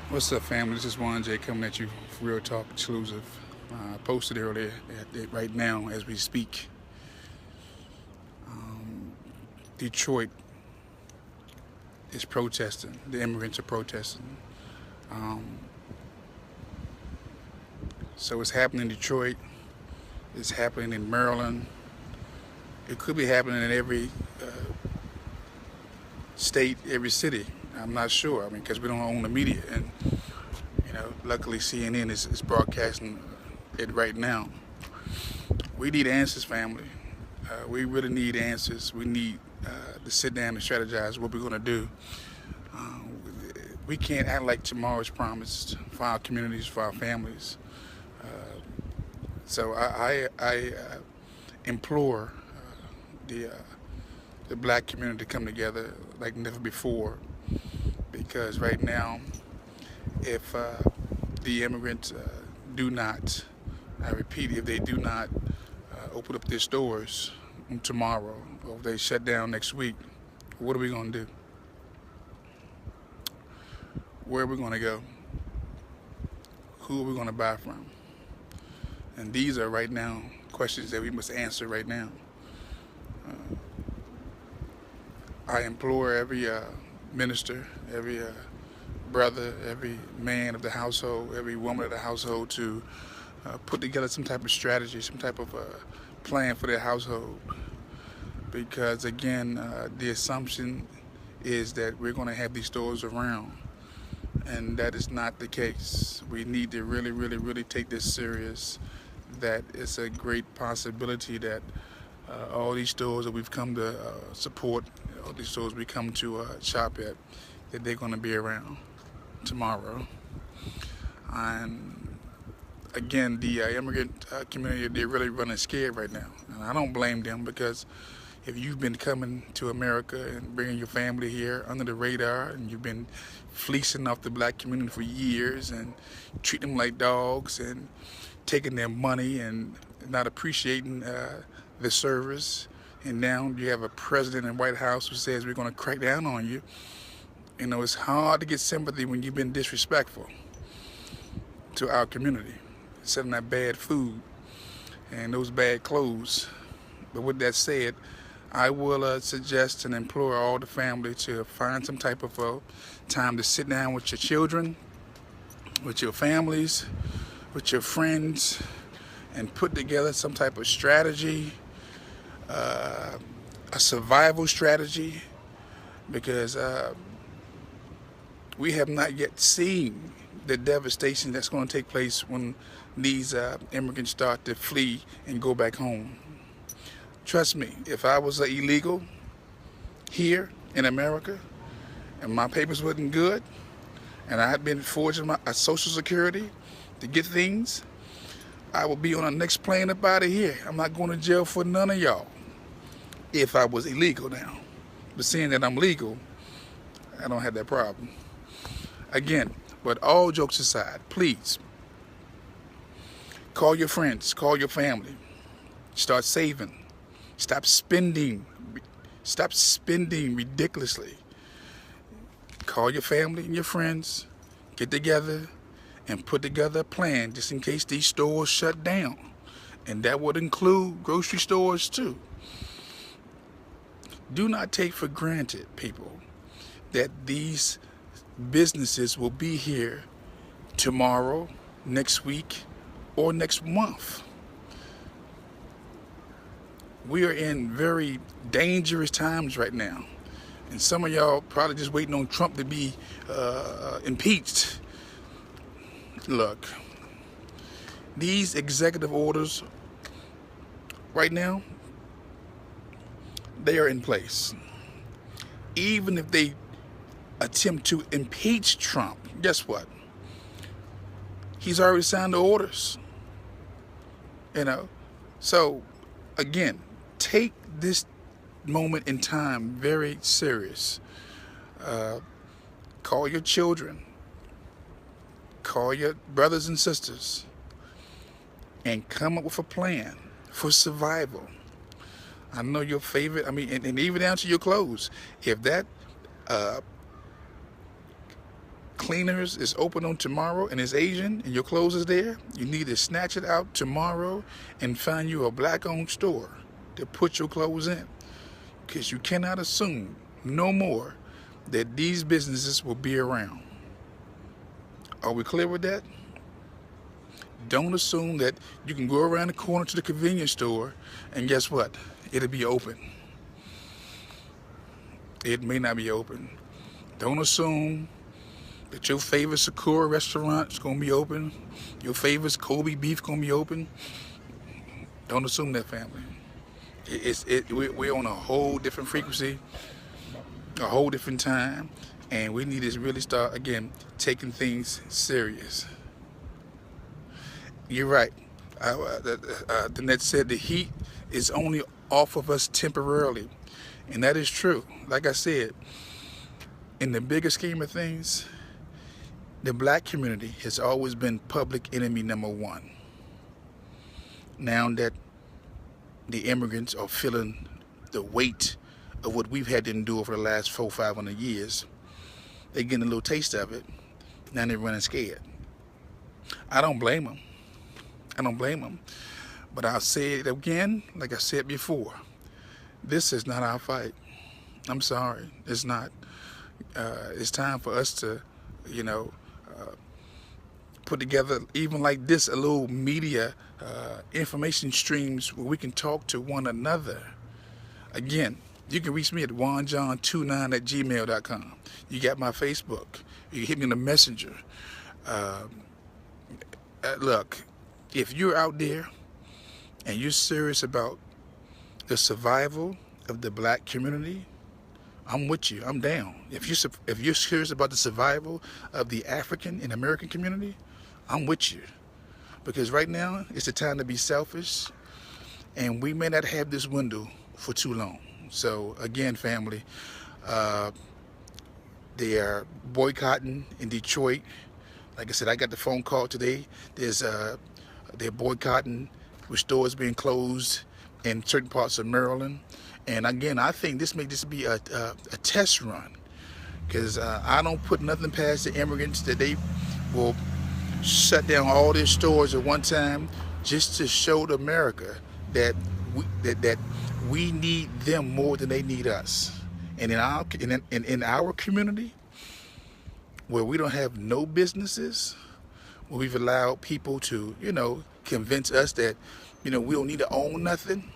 What's up, family? This is Juan J coming at you for Real Talk Exclusive. I posted earlier that right now, as we speak, Detroit is protesting. The immigrants are protesting. Um, so it's happening in Detroit. It's happening in Maryland. It could be happening in every state, every city. I'm not sure. I mean, because we don't own the media, and luckily CNN is broadcasting it right now. We need answers, family. We really need answers. We need to sit down and strategize what we're going to do. Uh, we can't act like tomorrow is promised for our communities, for our families. Uh, so I implore the the black community to come together like never before, because right now, if the immigrants do not, I repeat, if they do not open up their stores tomorrow, or if they shut down next week, what are we going to do? Where are we going to go? Who are we going to buy from? And these are right now questions that we must answer right now. Uh, I implore every minister, every brother, every man of the household, every woman of the household to put together some type of strategy, some type of plan for their household. Because again, the assumption is that we're going to have these stores around, and that is not the case. We need to really, really, really take this serious. That it's a great possibility that all these stores that we've come to support, all these stores we come to shop at, that they're going to be around tomorrow. And again, the immigrant community, they're really running scared right now. And I don't blame them, because if you've been coming to America and bringing your family here under the radar, and you've been fleecing off the black community for years and treating them like dogs and taking their money and not appreciating the service, and now you have a president in the White House who says we're going to crack down on you. It's hard to get sympathy when you've been disrespectful to our community, selling that bad food and those bad clothes. But with that said, I will suggest and implore all the family to find some type of time to sit down with your children, with your families, with your friends, and put together some type of strategy, a survival strategy, because we have not yet seen the devastation that's going to take place when these immigrants start to flee and go back home. Trust me, if I was illegal here in America and my papers wasn't good and I had been forging my Social Security to get things, I would be on the next plane up out of here. I'm not going to jail for none of y'all if I was illegal now. But seeing that I'm legal, I don't have that problem. Again, but all jokes aside, please call your friends, call your family, start saving. Stop spending. Stop spending ridiculously. Call your family and your friends, get together, and put together a plan just in case these stores shut down. And that would include grocery stores too. Do not take for granted, people, that these businesses will be here tomorrow, next week, or next month. We are in very dangerous times right now. And some of y'all probably just waiting on Trump to be impeached. Look, these executive orders right now, they are in place. Even if they attempt to impeach Trump, guess what? He's already signed the orders. So again, take this moment in time very serious. Call your children, call your brothers and sisters, and come up with a plan for survival. I know your favorite, and even down to your clothes. If that cleaners is open on tomorrow and it's Asian and your clothes is there, you need to snatch it out tomorrow and find you a black-owned store to put your clothes in. Because you cannot assume no more that these businesses will be around. Are we clear with that? Don't assume that you can go around the corner to the convenience store and guess what? It'll be open. It may not be open. Don't assume that your favorite Sakura restaurant is going to be open. Your favorite Kobe beef going to be open. Don't assume that, family. We're on a whole different frequency, a whole different time, and we need to really start, again, taking things serious. You're right. The net said the heat is only off of us temporarily, and that is true. Like I said, in the bigger scheme of things, the black community has always been public enemy number one. Now that the immigrants are feeling the weight of what we've had to endure for the last 400-500 years, they're getting a little taste of it. Now they're running scared. I don't blame them. I don't blame them. But I'll say it again, like I said before. This is not our fight. I'm sorry. It's not. It's time for us to, put together, even like this, a little media information streams where we can talk to one another. Again, you can reach me at juanjohn29@gmail.com. You got my Facebook. You can hit me in the messenger. Look, if you're out there and you're serious about the survival of the black community, I'm with you. I'm down. If you're serious about the survival of the African and American community, I'm with you. Because right now, it's the time to be selfish, and we may not have this window for too long. So again, family, they are boycotting in Detroit. Like I said, I got the phone call today. They're boycotting with stores being closed in certain parts of Maryland. And again, I think this may just be a test run, because I don't put nothing past the immigrants that they will shut down all their stores at one time just to show to America that we need them more than they need us. And in our community, where we don't have no businesses, where we've allowed people to, convince us that, we don't need to own nothing.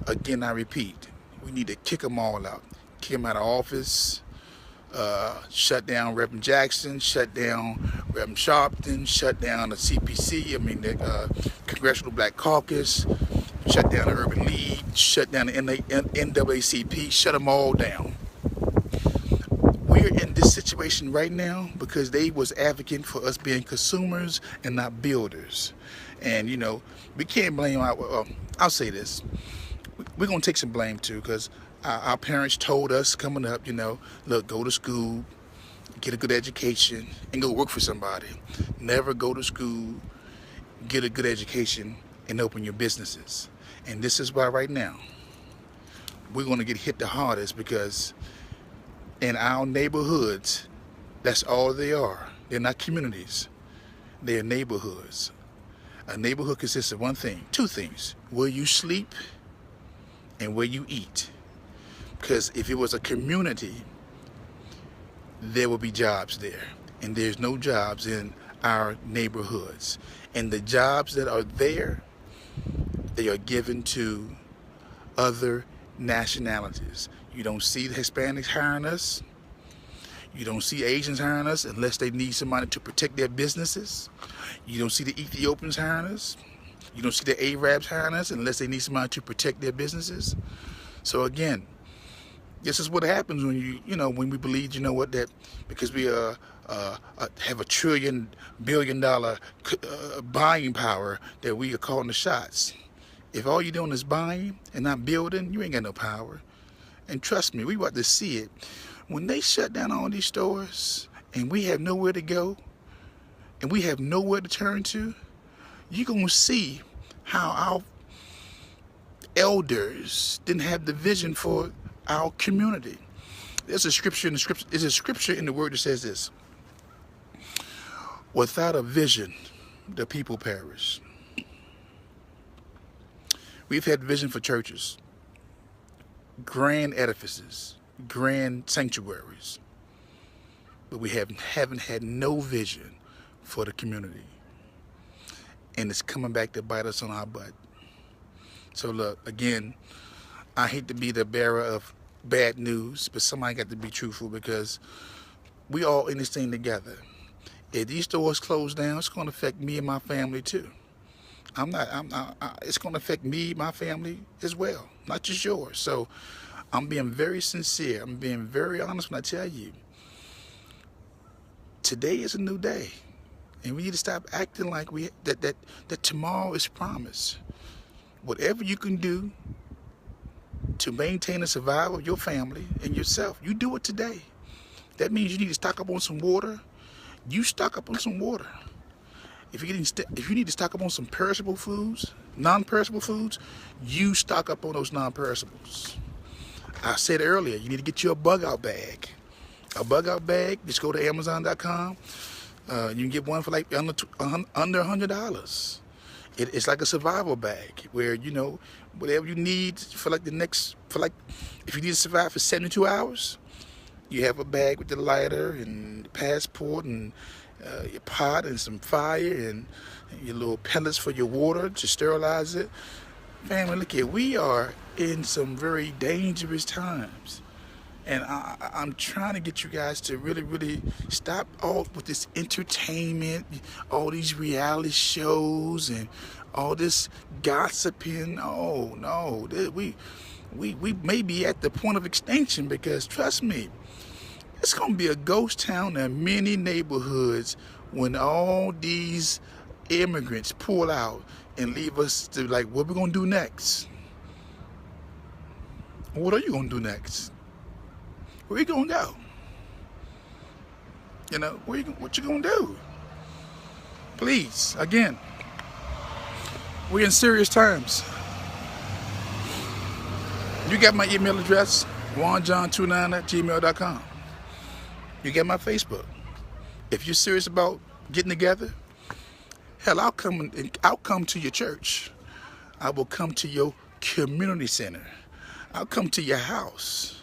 Again, I repeat, we need to kick them all out. Kick them out of office, shut down Reverend Jackson, shut down Reverend Sharpton, shut down the CPC, the Congressional Black Caucus, shut down the Urban League, shut down the NAACP, shut them all down. We're in this situation right now because they was advocating for us being consumers and not builders. And, we can't blame I'll say this. We're going to take some blame too, because our parents told us coming up, look, go to school, get a good education, and go work for somebody. Never go to school, get a good education, and open your businesses. And this is why right now we're going to get hit the hardest, because in our neighborhoods, that's all they are. They're not communities. They're neighborhoods. A neighborhood consists of two things: where you sleep and where you eat. Because if it was a community, there will be jobs there. And there's no jobs in our neighborhoods. And the jobs that are there, they are given to other nationalities. You don't see the Hispanics hiring us. You don't see Asians hiring us unless they need somebody to protect their businesses. You don't see the Ethiopians hiring us. You don't see the Arabs hiring us unless they need somebody to protect their businesses. So again, this is what happens when when we believe, that because we have $1 billion buying power, that we are calling the shots. If all you're doing is buying and not building, you ain't got no power. And trust me, we about to see it. When they shut down all these stores and we have nowhere to go and we have nowhere to turn to, you're going to see how our elders didn't have the vision for our community. There's a scripture in the Word that says this: Without a vision, the people perish. We've had vision for churches, grand edifices, grand sanctuaries, but we haven't had no vision for the community. And it's coming back to bite us on our butt. So look, again, I hate to be the bearer of bad news, but somebody got to be truthful, because we all in this thing together. If these stores close down, it's going to affect me and my family too. It's going to affect me, my family as well, not just yours. So I'm being very sincere. I'm being very honest when I tell you, today is a new day. And we need to stop acting like that tomorrow is promised. Whatever you can do to maintain the survival of your family and yourself, you do it today. That means you need to stock up on some water. You stock up on some water. If you need to stock up on some perishable foods, non-perishable foods, you stock up on those non-perishables. I said earlier, you need to get you a bug-out bag. A bug-out bag, just go to Amazon.com. You can get one for like under $100. It's like a survival bag where, you know, whatever you need for like if you need to survive for 72 hours, you have a bag with the lighter and the passport and your pot and some fire and your little pellets for your water to sterilize it. Family, look here, we are in some very dangerous times. And I'm trying to get you guys to really, really stop all with this entertainment, all these reality shows and all this gossiping. Oh, no, we may be at the point of extinction, because trust me, it's going to be a ghost town in many neighborhoods when all these immigrants pull out and leave us to like, what are we going to do next? What are you going to do next? Where you gonna go? You know, what you gonna do? Please, again, we're in serious times. You got my email address, juanjohn29@gmail.com. You got my Facebook. If you're serious about getting together, hell, I'll come to your church. I will come to your community center. I'll come to your house.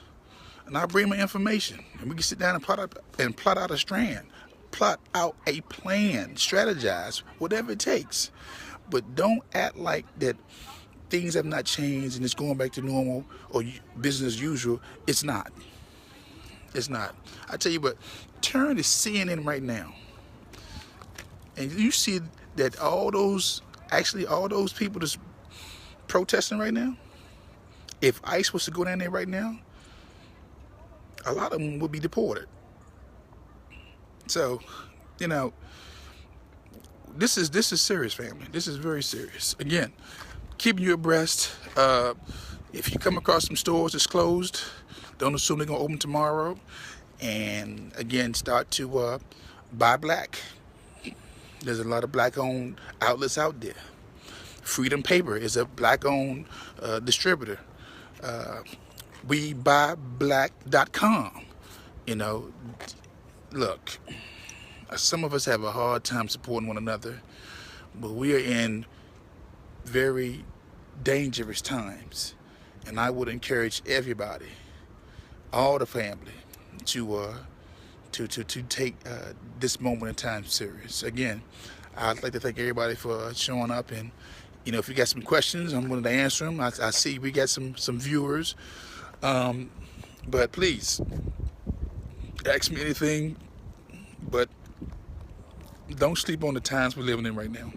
And I'll bring my information, and we can sit down and plot out a plan, strategize, whatever it takes. But don't act like that things have not changed and it's going back to normal or business as usual. It's not. It's not. I tell you what, turn to CNN right now, and you see that all those people that's protesting right now, if ICE was to go down there right now, a lot of them would be deported. So, you know, this is serious, family. This is very serious. Again, keeping you abreast. If you come across some stores that's closed, don't assume they're gonna open tomorrow. And again, start to buy black. There's a lot of black-owned outlets out there. Freedom Paper is a black-owned distributor. WeBuyBlack.com. You know, look, some of us have a hard time supporting one another, but we are in very dangerous times, and I would encourage everybody, all the family, to take this moment in time serious. Again, I'd like to thank everybody for showing up, and you know, if you got some questions, I'm willing to answer them. I see we got some viewers. But please, ask me anything, but don't sleep on the times we're living in right now.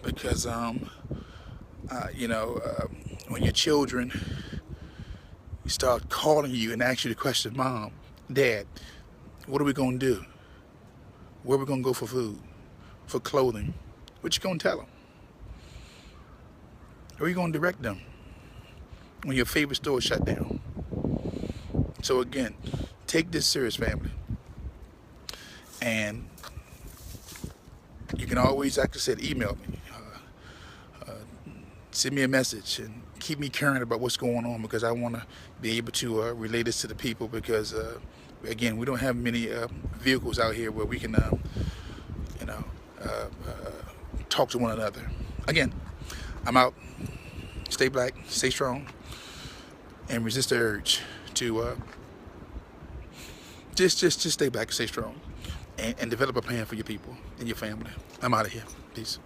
Because, when your children start calling you and ask you the question, Mom, Dad, what are we going to do? Where are we going to go for food, for clothing? What you going to tell them? Where are you going to direct them when your favorite store is shut down? So again, take this serious, family. And you can always, like I said, email me. Send me a message and keep me current about what's going on, because I want to be able to relay this to the people, because again, we don't have many vehicles out here where we can talk to one another. Again, I'm out. Stay black, stay strong, and resist the urge to just stay black and stay strong, and develop a plan for your people and your family. I'm out of here. Peace.